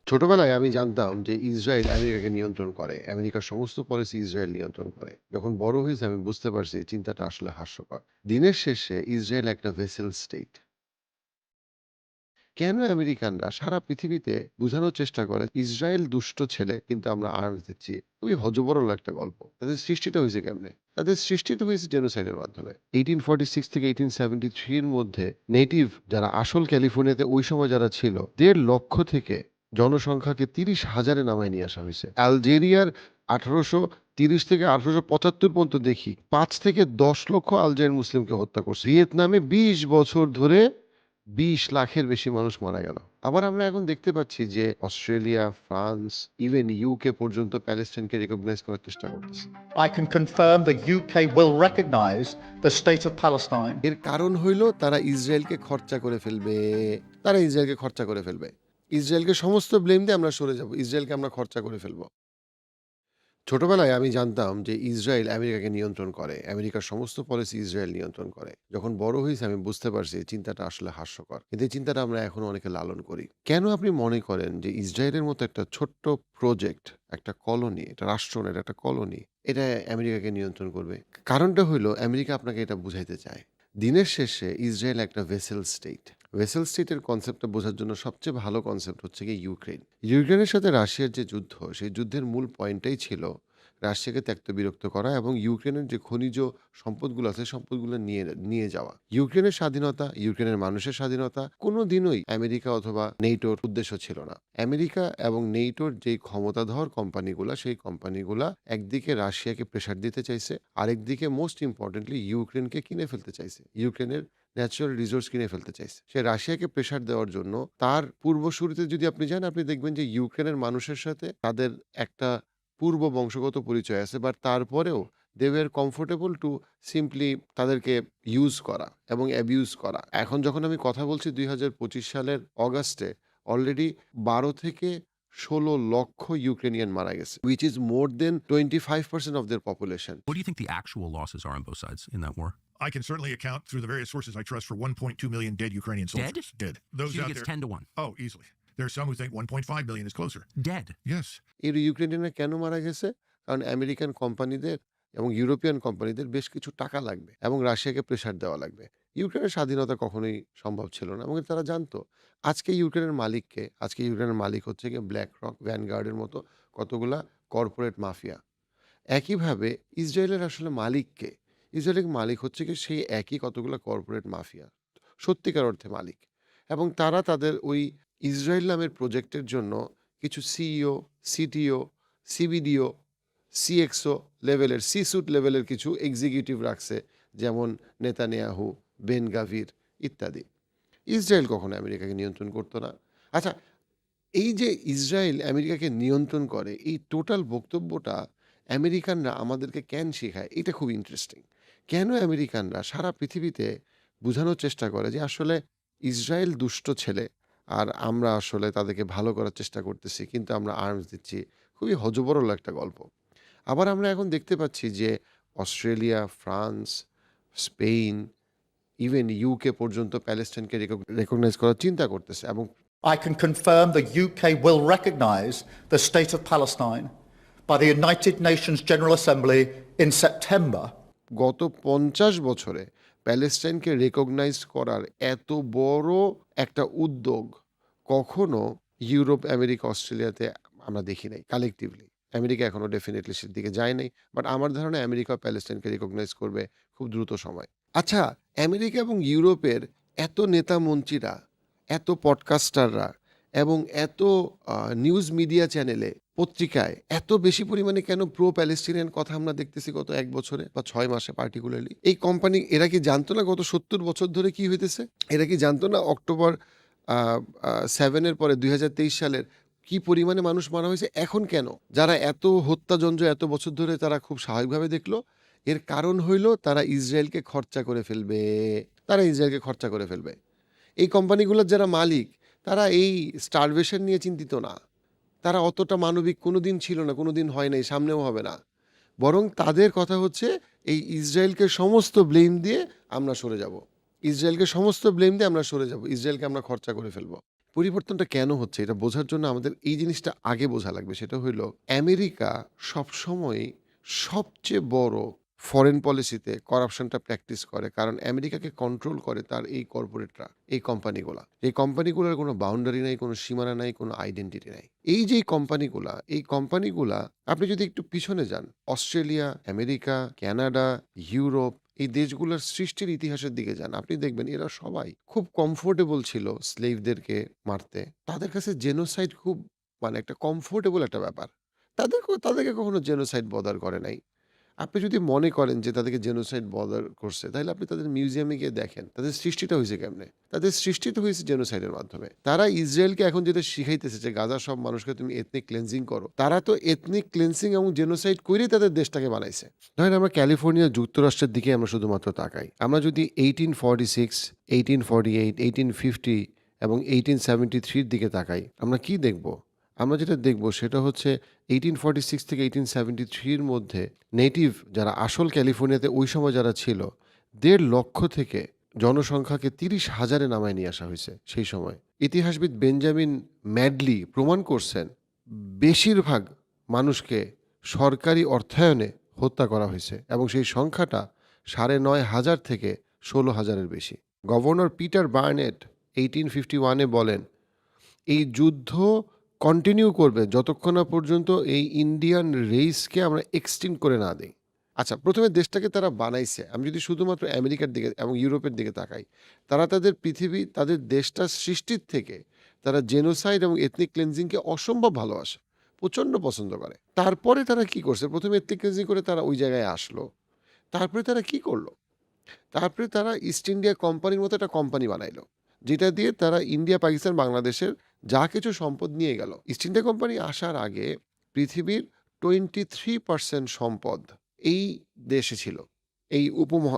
ছোটবেলায় আমি জানতাম যে ইসরায়েল আমেরিকাকে নিয়ন্ত্রণ করে। আমেরিকার সমস্ত পলিসি ইসরায়েল নিয়ন্ত্রণ করে। যখন বড় হয়েছি আমি বুঝতে পারছি চিন্তাটা আসলে হাস্যকর। দিনের শেষে ইসরায়েল একটা ভেসেল স্টেট। কেন আমেরিকানরা সারা পৃথিবীতে বুঝানোর চেষ্টা করে ইসরায়েল দুষ্ট ছেলে কিন্তু আমরা আর্মস দিচ্ছি। খুবই হযবরল একটা গল্প। তাদের সৃষ্টিটা হইছে কেমনে? তাদের সৃষ্টিটা হয়েছে জেনোসাইডের মাধ্যমে। 1846 থেকে 1873 এর মধ্যে নেটিভ যারা আসল ক্যালিফোর্নিয়াতে ওই সময় যারা ছিল ১.৫ লক্ষ থেকে জনসংখ্যাকে ৩০,০০০ এ নামায় নিয়ে আসা হইছে। আলজেরিয়ার ১৮৩০ থেকে ১৮৭৫ পর্যন্ত দেখি ৫ থেকে ১০ লক্ষ আলজেরিয়ান মুসলিমকে হত্যা করছে। ভিয়েতনামে ২০ বছর ধরে ২০ লাখের বেশি মানুষ মারা গেল। আবার আমরা এখন দেখতে পাচ্ছি যে অস্ট্রেলিয়া, ফ্রান্স, ইভেন ইউকে পর্যন্ত প্যালেস্টাইনকে রিকগনাইজ করার চেষ্টা করতেছে। I can confirm the UK will recognise the state of Palestine. এর কারণ হইল তারা ইসরায়েলকে খরচা করে ফেলবে। তারা ইসরায়েলকে খরচা করে ফেলবে। ইসরায়েলকে সমস্ত ব্লেম দিয়ে আমরা সরে যাব। ইসরায়েলকে আমরা খরচা করে ফেলব। ছোটবেলায় আমি জানতাম যে ইসরায়েল আমেরিকাকে নিয়ন্ত্রণ করে। আমেরিকার সমস্ত পলিসি ইসরায়েল নিয়ন্ত্রণ করে। যখন বড় হয়েছি আমি বুঝতে পারছি এই চিন্তাটা আসলে হাস্যকর। কিন্তু এই চিন্তাটা আমরা এখনো অনেকে লালন করি। কেন আপনি মনে করেন যে ইসরায়েলের মতো একটা ছোট্ট প্রজেক্ট, একটা কলোনি, এটা রাষ্ট্র না, এটা একটা কলোনি, এটা আমেরিকাকে নিয়ন্ত্রণ করবে? কারণটা হইল আমেরিকা আপনাকে এটা বুঝাইতে চায়। দিনের শেষে ইসরায়েল একটা ভেসেল স্টেট। ভেসেল স্টেটের কনসেপ্টটা বোঝার জন্য সবচেয়ে ভালো কনসেপ্ট হচ্ছে গিয়ে ইউক্রেন। ইউক্রেনের সাথে রাশিয়ার যে যুদ্ধ, সেই যুদ্ধের মূল পয়েন্টটাই ছিল রাশিয়াকে ত্যক্ত বিরক্ত করা এবং ইউক্রেনের যে খনিজ সম্পদগুলো আছে সম্পদগুলো নিয়ে নিয়ে যাওয়া। ইউক্রেনের স্বাধীনতা, ইউক্রেনের মানুষের স্বাধীনতা কোনোদিনই আমেরিকা অথবা নেটোর উদ্দেশ্য ছিল না। আমেরিকা এবং নেটোর যেই ক্ষমতাধর কোম্পানিগুলা, সেই কোম্পানিগুলা একদিকে রাশিয়াকে প্রেশার দিতে চাইছে, আরেকদিকে মোস্ট ইম্পর্টেন্টলি ইউক্রেনকে কিনে ফেলতে চাইছে। ইউক্রেনের ন্যাচারাল রিসোর্স কিনে ফেলতে চাইছে। সে রাশিয়াকে প্রেশার দেওয়ার জন্য তার পূর্বসূরিতে যদি আপনি যান, আপনি দেখবেন যে ইউক্রেনের মানুষের সাথে তাদের একটা পূর্ব বংশগত পরিচয় আছে, বাট তারপরেও they were comfortable to simply তাদেরকে ইউজ করা এবং অ্যাবিউজ করা। এখন যখন আমি কথা বলছি ২০২৫ সালের অগাস্টে অলরেডি ১২ থেকে ১৬ লক্ষ ইউক্রেনিয়ান মারা গেছে, which is more than 25% of their population. What do you think the actual losses are on both sides in that war? I can certainly account through the various sources I trust for 1.2 million dead Ukrainian soldiers. Dead. So Those you think out it's there. 10 to 1? Oh, easily. There are some who think 1.5 million is closer. Dead. Yes. এই ইউক্রেনিয়ানরা কেন মারা গেছে? কারণ American কোম্পানিদের এবং European কোম্পানিদের বেশ কিছু টাকা লাগবে এবং রাশিয়াকে প্রেশার দেওয়া লাগবে। ইউক্রেনের স্বাধীনতা কখনোই সম্ভব ছিল না এবং তারা জানতো। আজকে ইউক্রেনের মালিককে, আজকে ইউক্রেনের মালিক হচ্ছে গিয়ে ব্ল্যাকরক, ভ্যানগার্ডের মতো কতগুলা কর্পোরেট মাফিয়া। একইভাবে ইসরায়েলের আসলে মালিক কে? ইসরায়েলের মালিক হচ্ছে গিয়ে সেই একই কতগুলা কর্পোরেট মাফিয়া। সত্যিকার অর্থে মালিক। এবং তারা তাদের ওই ইসরায়েল নামের প্রজেক্টের জন্য কিছু সিইও, সিটিও, সিবিডিও, সিএক্সও লেভেলের, সি-সুট লেভেলের কিছু এক্সিকিউটিভ রাখছে। যেমন নেতানিয়াহু, বেন গাভির ইত্যাদি। ইসরায়েল কখনো আমেরিকাকে নিয়ন্ত্রণ করত না। আচ্ছা, এই যে ইসরায়েল আমেরিকাকে নিয়ন্ত্রণ করে, এই টোটাল বক্তব্যটা আমেরিকানরা আমাদেরকে কেন শেখায়? এটা খুব ইন্টারেস্টিং। কেন আমেরিকানরা সারা পৃথিবীতে বুঝানোর চেষ্টা করে যে আসলে ইসরায়েল দুষ্ট ছেলে আর আমরা আসলে তাদেরকে ভালো করার চেষ্টা করতেছি কিন্তু আমরা আর্মস দিচ্ছি। খুবই হযবরল একটা গল্প। আবার আমরা এখন দেখতে পাচ্ছি যে Australia, France, Spain, even UK পর্যন্ত প্যালেস্টাইনকে রিকগনাইজ করার চিন্তা করতেছে এবং I can confirm the UK will recognise the state of Palestine by the United Nations General Assembly in September. গত ৫০ বছরে প্যালেস্টাইনকে রেকগনাইজ করার এত বড় একটা উদ্যোগ কখনো ইউরোপ, আমেরিকা, অস্ট্রেলিয়াতে আমরা দেখি নাই কালেকটিভলি। আমেরিকা এখনো ডেফিনিটলি সেদিকে যায় নাই। বাট আমার ধারণা আমেরিকা প্যালেস্টাইনকে রিকগনাইজ করবে খুব দ্রুত সময়। আচ্ছা, আমেরিকা এবং ইউরোপের এত নেতা মন্ত্রীরা, এত পডকাস্টাররা এবং এত নিউজ মিডিয়া চ্যানেলে, পত্রিকায় এত বেশি পরিমাণে কেন প্রো প্যালেস্টিনিয়ান কথা আমরা দেখতেছি গত ১ বছরে বা ৬ মাসে পার্টিকুলারলি? এই কোম্পানি এরা কি জানতো না গত ৭০ বছর ধরে কি হইতেছে? এরা কি জানতো না অক্টোবর ৭ এর পরে ২০২৩ সালের কি পরিমাণে মানুষ মারা হয়েছে? এখন কেন? যারা এত হত্যাযজ্ঞ এত বছর ধরে তারা খুব স্বাভাবিকভাবে দেখলো? এর কারণ হইল তারা ইসরায়েলকে খরচা করে ফেলবে। তারা ইসরায়েলকে খরচা করে ফেলবে। এই কোম্পানিগুলোর যারা মালিক তারা এই স্টারভেশন নিয়ে চিন্তিত না। তারা অতটা মানবিক কোনোদিন ছিল না, কোনোদিন হয় নাই, সামনেও হবে না। বরং তাদের কথা হচ্ছে এই ইসরায়েলকে সমস্ত ব্লেম দিয়ে আমরা সরে যাব। ইসরায়েলকে সমস্ত ব্লেম দিয়ে আমরা সরে যাব। ইসরায়েলকে আমরা খরচা করে ফেলব। পরিবর্তনটা কেন হচ্ছে এটা বোঝার জন্য আমাদের এই জিনিসটা আগে বোঝা লাগবে। সেটা হইলো আমেরিকা সবসময়ই সবচেয়ে বড় ফরেন পলিসিতে করাপশনটা প্র্যাকটিস করে। কারণ আমেরিকাকে কন্ট্রোল করে তার এই কর্পোরেটরা, এই কোম্পানিগুলা। এই কোম্পানিগুলার কোনো বাউন্ডারি নাই, কোনো সীমানা নাই, কোনো আইডেন্টিটি নাই। এই যে এই কোম্পানিগুলা আপনি যদি একটু পিছনে যান, অস্ট্রেলিয়া, আমেরিকা, কানাডা, ইউরোপ এই দেশগুলোর সৃষ্টির ইতিহাসের দিকে যান, আপনি দেখবেন এরা সবাই খুব কমফোর্টেবল ছিল স্লেভদেরকে মারতে। তাদের কাছে জেনোসাইড খুব মানে একটা কমফোর্টেবল একটা ব্যাপার। তাদেরকে কখনো জেনোসাইড বদার করে নাই। আপনি যদি মনে করেন যে তাদেরকে জেনোসাইড বদার করছে, তাহলে আপনি তাদের মিউজিয়ামে গিয়ে দেখেন তাদের সৃষ্টিটা হইছে কেমনে? তাদের সৃষ্টি তো হইছে জেনোসাইডের মাধ্যমে। তারা ইসরায়েলকে এখন যেটা শিখাইতেছে যে গাজার সব মানুষকে তুমি এথনিক ক্লেনজিং করো। তারা তো এথনিক ক্লেনজিং এবং জেনোসাইড কইরেই তাদের দেশটাকে বানাইছে। ধরেন আমরা ক্যালিফোর্নিয়া যুক্তরাষ্ট্রের দিকে আমরা শুধুমাত্র তাকাই। আমরা যদি 1846, 1848, 1850 এবং 1873 র দিকে তাকাই, আমরা কি দেখব? আমরা যেটা দেখব সেটা হচ্ছে 1846 থেকে 1873 র মধ্যে নেটিভ যারা আসল ক্যালিফোর্নিয়াতে ওই সময় যারা ছিল, ১.৫ লক্ষ থেকে জনসংখ্যাকে ৩০,০০০ নামায় নিয়ে আসা হয়েছে সেই সময়। ইতিহাসবিদ বেঞ্জামিন ম্যাডলি প্রমাণ করছেন বেশিরভাগ মানুষকে সরকারি অর্থায়নে হত্যা করা হয়েছে এবং সেই সংখ্যাটা ৯,৫০০ থেকে ১৬,০০০-এর বেশি। গভর্নর পিটার বার্নেট 1851 বলেন, এই যুদ্ধ কন্টিনিউ করবে যতক্ষণ না পর্যন্ত এই ইন্ডিয়ান রেইসকে আমরা এক্সটিংক্ট করে না দেই। আচ্ছা, প্রথমে দেশটাকে তারা বানাইছে। আমি যদি শুধুমাত্র আমেরিকার দিকে এবং ইউরোপের দিকে তাকাই, তারা তাদের দেশটা সৃষ্টির থেকে তারা জেনোসাইড এবং এথনিক ক্লেনজিংকে অসম্ভব ভালোবাসে, প্রচণ্ড পছন্দ করে। তারপরে তারা কি করছে? প্রথমে এথনিক ক্লেনজিং করে তারা ওই জায়গায় আসলো। তারপরে তারা কি করলো? তারপরে তারা ইস্ট ইন্ডিয়া কোম্পানির মতো একটা কোম্পানি বানাইলো, যেটা দিয়ে তারা ইন্ডিয়া, পাকিস্তান, বাংলাদেশের যা কিছু সম্পদ নিয়ে গেল। ইস্ট ইন্ডিয়া কোম্পানি আসার আগে পৃথিবীর 23% সম্পদ এই দেশে ছিল। এই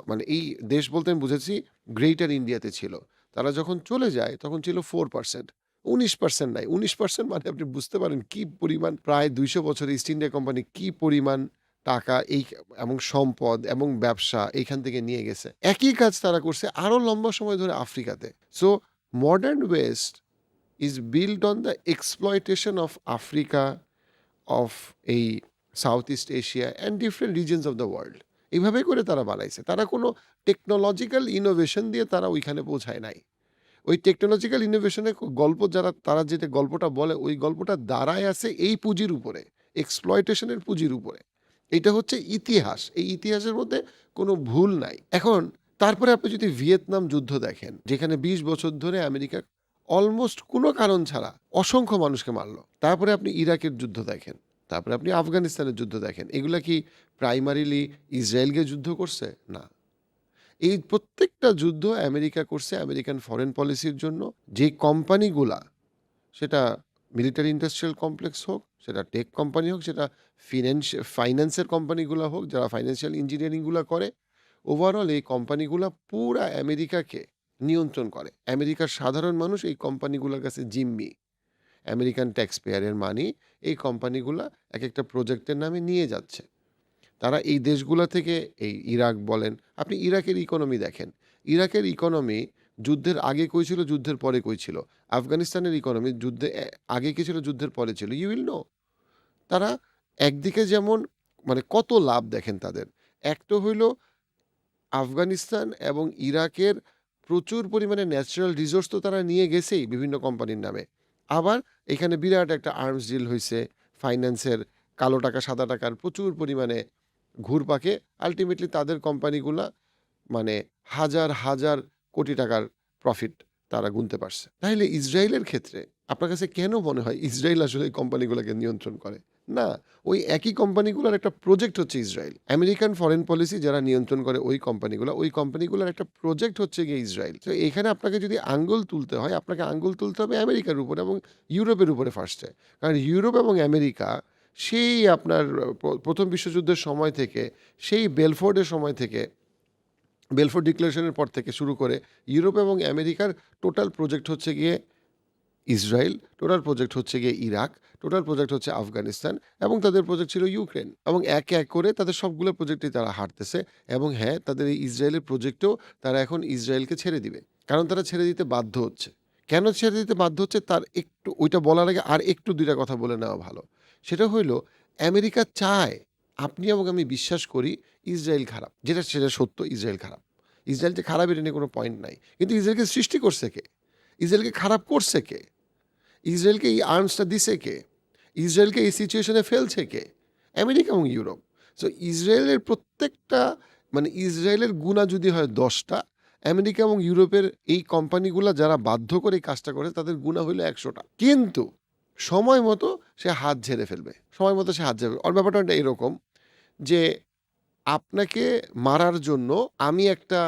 মানে এই দেশ বলতে আমি বুঝেছি গ্রেটার ইন্ডিয়াতে ছিল। তারা যখন চলে যায় তখন ছিল 4%। 19% নাই। 19% মানে আপনি বুঝতে পারেন কি পরিমাণ, প্রায় ২০০ বছরে ইস্ট ইন্ডিয়া কোম্পানি কি পরিমাণ টাকা এবং সম্পদ এবং ব্যবসা এইখান থেকে নিয়ে গেছে। একই কাজ তারা করছে আরো লম্বা সময় ধরে আফ্রিকাতে। So modern west is built on the exploitation of Africa, of এই south east Asia and different regions of the world. এইভাবে করে তারা বানাইছে। তারা কোনো টেকনোলজিক্যাল ইনোভেশন দিয়ে তারা ওইখানে পৌঁছায় নাই। ওই টেকনোলজিক্যাল ইনোভেশনের গল্প তারা যেটা গল্পটা বলে, ওই গল্পটা দাঁড়ায় আছে এই পুঁজির উপরে, এক্সপ্লয়টেশনের পুঁজির উপরে। এটা হচ্ছে ইতিহাস। এই ইতিহাসের মধ্যে কোনো ভুল নাই। এখন তারপরে আপনি যদি ভিয়েতনাম যুদ্ধ দেখেন, যেখানে ২০ বছর ধরে আমেরিকা অলমোস্ট কোনো কারণ ছাড়া অসংখ্য মানুষকে মারল। তারপরে আপনি ইরাকের যুদ্ধ দেখেন, তারপরে আপনি আফগানিস্তানের যুদ্ধ দেখেন। এগুলা কি প্রাইমারিলি ইসরায়েলকে যুদ্ধ করছে? না। এই প্রত্যেকটা যুদ্ধ আমেরিকা করছে আমেরিকান ফরেন পলিসির জন্য। যে কোম্পানিগুলা, সেটা মিলিটারি ইন্ডাস্ট্রিয়াল কমপ্লেক্স হোক, সেটা টেক কোম্পানি হোক, সেটা ফাইন্যান্সের কোম্পানিগুলো হোক, যারা ফাইন্যান্সিয়াল ইঞ্জিনিয়ারিংগুলো করে, ওভারঅল এই কোম্পানিগুলা পুরা আমেরিকাকে নিয়ন্ত্রণ করে। আমেরিকার সাধারণ মানুষ এই কোম্পানিগুলোর কাছে জিম্মি। আমেরিকান ট্যাক্স পেয়ারের মানি এই কোম্পানিগুলা এক একটা প্রজেক্টের নামে নিয়ে যাচ্ছে। তারা এই দেশগুলা থেকে, এই ইরাক বলেন, আপনি ইরাকের ইকোনমি দেখেন। ইরাকের ইকোনমি যুদ্ধের আগে কই ছিল, যুদ্ধের পরে কই ছিল। আফগানিস্তানের ইকোনমি আগে কি ছিল, যুদ্ধের পরে ছিল। You will know. তারা একদিকে যেমন মানে কত লাভ দেখেন তাদের। এক তো হইল আফগানিস্তান এবং ইরাকের প্রচুর পরিমাণে ন্যাচারাল রিসোর্স তো তারা নিয়ে গেছেই বিভিন্ন কোম্পানির নামে। আবার এখানে বিরাট একটা আর্মস ডিল হয়েছে, ফাইন্যান্সের কালো টাকা সাদা টাকার প্রচুর পরিমাণে ঘুরপাকে। আলটিমেটলি তাদের কোম্পানিগুলা মানে হাজার হাজার কোটি টাকার প্রফিট তারা গুনতে পারছে। তাহলে ইসরায়েলের ক্ষেত্রে আপনার কাছে কেন মনে হয় ইসরায়েল আসলে এই কোম্পানিগুলোকে নিয়ন্ত্রণ করে? না, ওই একই কোম্পানিগুলোর একটা প্রজেক্ট হচ্ছে ইসরায়েল। আমেরিকান ফরেন পলিসি যারা নিয়ন্ত্রণ করে ওই কোম্পানিগুলোর একটা প্রজেক্ট হচ্ছে গিয়ে ইসরায়েল। তো এখানে আপনাকে যদি আঙ্গুল তুলতে হয়, আপনাকে আঙ্গুল তুলতে হবে আমেরিকার উপরে এবং ইউরোপের উপরে ফার্স্টে। কারণ ইউরোপ এবং আমেরিকা সেই আপনার প্রথম বিশ্বযুদ্ধের সময় থেকে, সেই বেলফোর্ডের সময় থেকে, বেলফোর্ড ডিক্লারেশনের পর থেকে শুরু করে ইউরোপ এবং আমেরিকার টোটাল প্রজেক্ট হচ্ছে গিয়ে ইসরায়েল, টোটাল প্রজেক্ট হচ্ছে গিয়ে ইরাক, টোটাল প্রজেক্ট হচ্ছে আফগানিস্তান এবং তাদের প্রজেক্ট ছিল ইউক্রেন। এবং এক এক করে তাদের সবগুলো প্রজেক্টে তারা হারতেছে। এবং হ্যাঁ, তাদের এই ইসরায়েলের প্রজেক্টেও তারা এখন ইসরায়েলকে ছেড়ে দিবে, কারণ তারা ছেড়ে দিতে বাধ্য হচ্ছে। কেন ছেড়ে দিতে বাধ্য হচ্ছে তার একটু ওইটা বলার আগে আর একটু ২ টা কথা বলে নেওয়া ভালো। সেটা হইল আমেরিকা চায়, আপনি এবং আমি বিশ্বাস করি ইসরায়েল খারাপ। সেটা সত্য, ইসরায়েল খারাপ। ইসরায়েল যে খারাপ এটা নিয়ে কোনো পয়েন্ট নাই। কিন্তু ইসরায়েলকে সৃষ্টি করছে কে? ইসরায়েলকে খারাপ করছে কে? ইসরায়েলকে এই আর্মসটা দিছে কে? ইসরায়েলকে এই সিচুয়েশনে ফেলছে কে? আমেরিকা এবং ইউরোপ। সো ইসরায়েলের প্রত্যেকটা মানে ইসরায়েলের গুণা যদি হয় ১০টা, আমেরিকা এবং ইউরোপের এই কোম্পানিগুলা যারা বাধ্য করে এই কাজটা করে তাদের গুণা হইল ১০০টা। কিন্তু সময় মতো সে হাত ঝেড়ে ফেলবে। সময় মতো সে হাত ঝেড়ে ফেলবে। ওর ব্যাপারটা এরকম যে আপনাকে মারার জন্য আমি একটা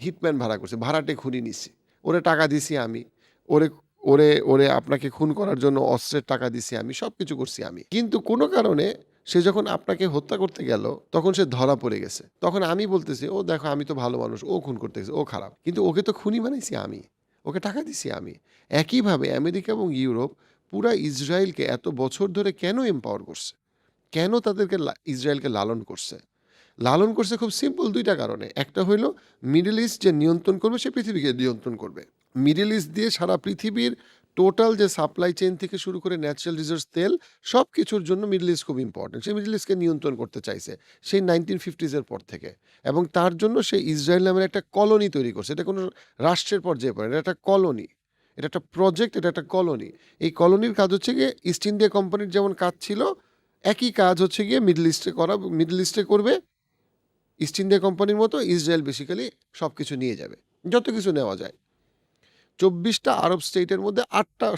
হিটম্যান ভাড়া করছি। ভাড়াটে খুনি নিছি। ওরে টাকা দিছি আমি। ওরে ওরে ওরে আপনাকে খুন করার জন্য অস্ত্রের টাকা দিছি আমি। সবকিছু করছি আমি। কিন্তু কোনো কারণে সে যখন আপনাকে হত্যা করতে গেল, তখন সে ধরা পড়ে গেছে। তখন আমি বলতেছি, "ও দেখো আমি তো ভালো মানুষ। ও খুন করতে গেছে। ও খারাপ।" কিন্তু ওকে তো খুনি বানাইছি আমি। ওকে টাকা দিছি আমি। একইভাবে আমেরিকা এবং ইউরোপ পুরা ইসরায়েলকে এত বছর ধরে কেন এম্পাওয়ার করছে? কেন তাদেরকে ইসরায়েলকে লালন করছে? লালন করছে খুব সিম্পল ২ টা কারণে। একটা হইল মিডল ইস্ট যে নিয়ন্ত্রণ করবে সে পৃথিবীকে নিয়ন্ত্রণ করবে। মিডল ইস্ট দিয়ে সারা পৃথিবীর টোটাল যে সাপ্লাই চেইন থেকে শুরু করে ন্যাচারাল রিসোর্স তেল সবকিছুর জন্য মিডল ইস্ট খুব ইম্পর্টেন্ট। সে মিডল ইস্টকে নিয়ন্ত্রণ করতে চাইছে সেই 1950s এর পর থেকে। এবং তার জন্য সে ইসরায়েল নামের একটা কলোনি তৈরি করছে। এটা কোনো রাষ্ট্রের পর্যায়ে পড়ে না। এটা একটা কলোনি। এটা একটা প্রজেক্ট, এটা একটা কলোনি। এই কলোনির কাজ হচ্ছে গিয়ে ইস্ট ইন্ডিয়া কোম্পানির যেমন কাজ ছিল, একই কাজ হচ্ছে গিয়ে মিডল ইস্টে করবে। ইস্ট ইন্ডিয়া কোম্পানির মতো ইসরায়েল বেসিক্যালি সবকিছু নিয়ে যাবে। যত কিছু নেওয়া যায়। ২৪টা আরব স্টেটের মধ্যে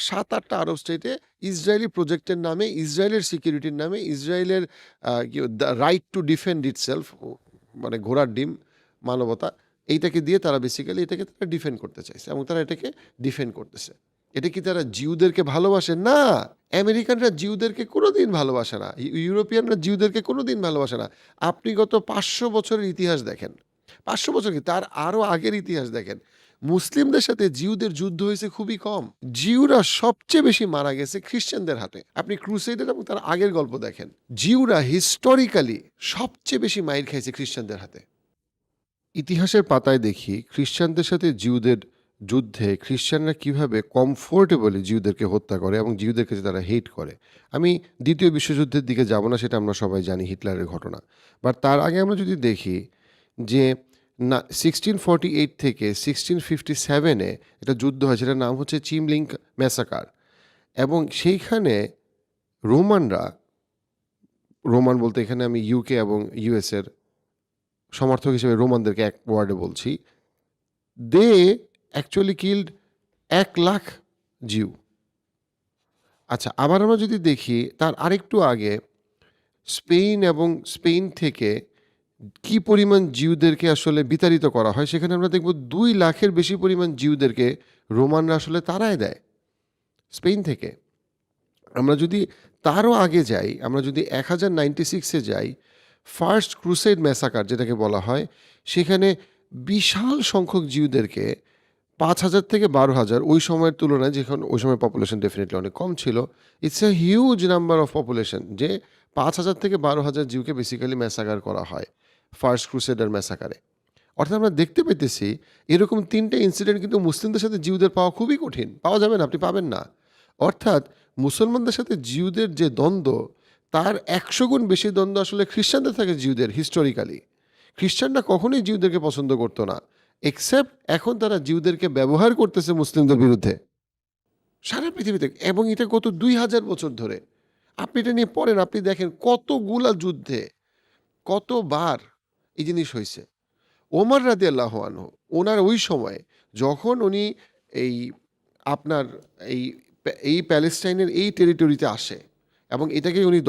৭-৮টা আরব স্টেটে ইসরায়েলি প্রজেক্টের নামে, ইসরায়েলের সিকিউরিটির নামে, ইসরায়েলের the right to defend itself মানে ঘোড়ার ডিম, মানবতা, এইটাকে দিয়ে তারা বেসিক্যালি এটাকে তারা ডিফেন্ড করতে চাইছে এবং তারা এটাকে ডিফেন্ড করতেছে। এটা কি তারা জিউদেরকে ভালোবাসে? না। আমেরিকানরা জিউদেরকে কোনোদিন ভালোবাসে না। ইউরোপিয়ানরা জিউদেরকে কোনোদিন ভালোবাসে না। আপনি গত ৫০০ বছরের ইতিহাস দেখেন। ৫০০ বছর কি তার আরও আগের ইতিহাস দেখেন। মুসলিমদের সাথে জিউদের যুদ্ধ হয়েছে খুবই কম। জিউরা সবচেয়ে বেশি মারা গেছে খ্রিস্টানদের হাতে। আপনি ক্রুসেডার এবং তার আগের গল্প দেখেন। জিউরা হিস্টোরিক্যালি সবচেয়ে বেশি মাইর খাইছে খ্রিস্টানদের হাতে। ইতিহাসের পাতায় দেখি খ্রিস্টানদের সাথে জিউদের যুদ্ধে খ্রিস্টানরা কিভাবে কমফোর্টেবলি জিউদেরকে হত্যা করে এবং জিউদেরকে যে তারা হেট করে। আমি দ্বিতীয় বিশ্বযুদ্ধের দিকে যাব না, সেটা আমরা সবাই জানি, হিটলারের ঘটনা। বাট তার আগে আমরা যদি দেখি যে 1648 থেকে 1657 একটা যুদ্ধ হয়, সেটার নাম হচ্ছে চিমলিংক ম্যাসাকার। এবং সেইখানে রোমানরা, রোমান বলতে এখানে আমি ইউকে এবং ইউএসের সমর্থক হিসেবে রোমানদেরকে এক ওয়ার্ডে বলছি, দে অ্যাকচুয়ালি কিল্ড ১,০০,০০০ জিউ। আচ্ছা, আবার আমরা যদি দেখি তার আরেকটু আগে স্পেন থেকে কি পরিমাণ জিউদেরকে আসলে বিতাড়িত করা হয়, সেখানে আমরা দেখব ২,০০,০০০-এর বেশি পরিমাণ জিউদেরকে রোমানরা আসলে তাড়ায় দেয় স্পেন থেকে। আমরা যদি তারও আগে যাই, আমরা যদি 1096-এ যাই, ফার্স্ট ক্রুসেড ম্যাসাকার যেটাকে বলা হয়, সেখানে বিশাল সংখ্যক জিউদেরকে ৫,০০০ থেকে ১২,০০০, ওই সময়ের তুলনায়, যখন ওই সময় পপুলেশন ডেফিনেটলি অনেক কম ছিল, it's a huge number of population, যে ৫,০০০ থেকে ১২,০০০ জিউকে বেসিক্যালি ম্যাসাকার করা হয় ফার্স্ট ক্রুসেডার ম্যাসাকারে। অর্থাৎ আমরা দেখতে পেতেছি এরকম ৩টে ইনসিডেন্ট কিন্তু মুসলিমদের সাথে জিউদের পাওয়া খুবই কঠিন। পাওয়া যাবে না, আপনি পাবেন না। অর্থাৎ মুসলমানদের সাথে জিউদের যে দ্বন্দ্ব, তার ১০০ গুণ বেশি দ্বন্দ্ব আসলে খ্রিস্টানদের থাকে জিউদের হিস্টোরিক্যালি। খ্রিস্টানরা কখনোই জিউদেরকে পছন্দ করতো না, এক্সেপ্ট এখন তারা জিউদেরকে ব্যবহার করতেছে মুসলিমদের বিরুদ্ধে সারা পৃথিবীতে, এবং এটা গত ২,০০০ বছর ধরে। আপনি এটা নিয়ে পড়েন, আপনি দেখেন কতগুলা যুদ্ধে কতবার এই জিনিস হয়েছে। ওমর রাদিয়াল্লাহু আনহু, ওনার ওই সময় যখন উনি এই আপনার এই প্যালেস্টাইনের এই টেরিটরিতে আসে এবং এটাকে উনি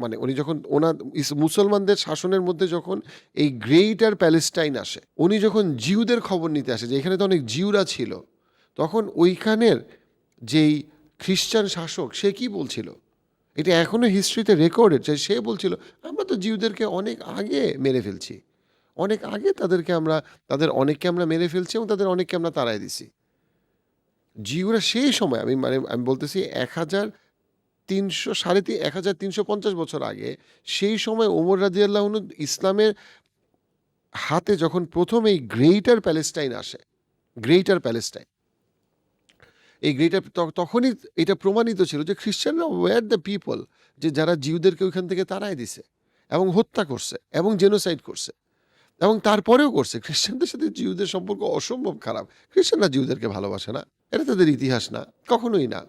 মানে উনি যখন ওনার মুসলমানদের শাসনের মধ্যে যখন এই গ্রেটার প্যালেস্টাইন আসে, উনি যখন জিউদের খবর নিতে আসে যে এখানে তো অনেক জিউরা ছিল, তখন ওইখানের যেই খ্রিস্টান শাসক সে কি বলছিল, এটা এখনও হিস্ট্রিতে রেকর্ডেড, সে বলছিল আমরা তো জিউদেরকে অনেক আগে মেরে ফেলছি, অনেক আগে তাদের অনেককে আমরা মেরে ফেলছি এবং তাদের অনেককে আমরা তাড়ায় দিছি। জিউরা সেই সময় আমি বলতেছি 1350 বছর আগে, সেই সময় ওমর রাদিয়াল্লাহু আনহু ইসলামের হাতে যখন প্রথম এই গ্রেটার প্যালেস্টাইন আসে, গ্রেটার প্যালেস্টাইন, এই গ্রেটার তখনই এটা প্রমাণিত ছিল যে খ্রিস্টানরা ওয়্যার দ্য পিপল, যে যারা জিউদেরকে ওইখান থেকে তাড়ায় দিছে এবং হত্যা করছে এবং জেনোসাইড করছে এবং তারপরেও করছে। খ্রিস্টানদের সাথে জিউদের সম্পর্ক অসম্ভব খারাপ। খ্রিস্টানরা জিউদেরকে ভালোবাসে না, এটা তাদের ইতিহাস না, কখনোই না।